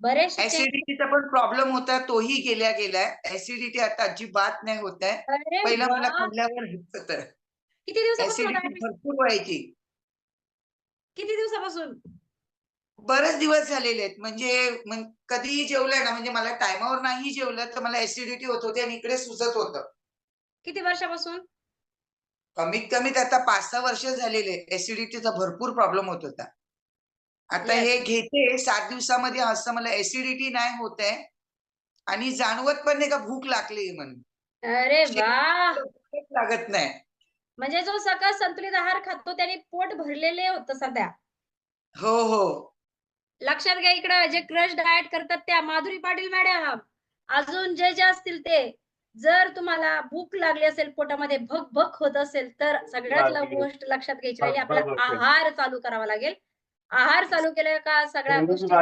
बरेचसे. ऍसिडिटीचा पण प्रॉब्लेम होता, तोही गेलाय. ऍसिडिटी आता अजिबात नाही होत आहे. अरे पहिला मला वाह! खाल्ल्यावर होतं. किती दिवसापासून होता ऍसिडिटी ॲडमिट? भरपूर व्हायची. किती दिवसापासून? बरेच दिवस झालेले आहेत. म्हणजे कधीही जेवलंय ना, म्हणजे मला टाईमावर नाही जेवलं तर मला ऍसिडिटी होत होती आणि इकडे सुजत होतं. किती वर्षापासून? कमीत कमी आता 5-6 वर्ष झालेले. ऍसिडिटीचा भरपूर प्रॉब्लेम होत होता. आता येस. हे घेते 7 दिवसामध्ये असं मला ऍसिडिटी नाही होत आहे आणि जाणवत पण नाही का भूक लागली म्हणून. अरे वाह! भूकच लागत नाही. म्हणजे जो सकस संतुलित आहार खातो त्याने पोट भरलेले होतं सध्या. हो, हो. लक्षात घ्या इकडं जे क्रश डाएट करतात त्या माधुरी पाटील मॅडम, अजून जे असतील ते. जर तुम्हाला भूक लागली असेल, पोटामध्ये भक-भक होत असेल, तर सगळ्यात गोष्ट लक्षात घ्यायची राहिली आपला आहार चालू करावा लागेल. आहार चालू केला का सगळ्या गोष्टी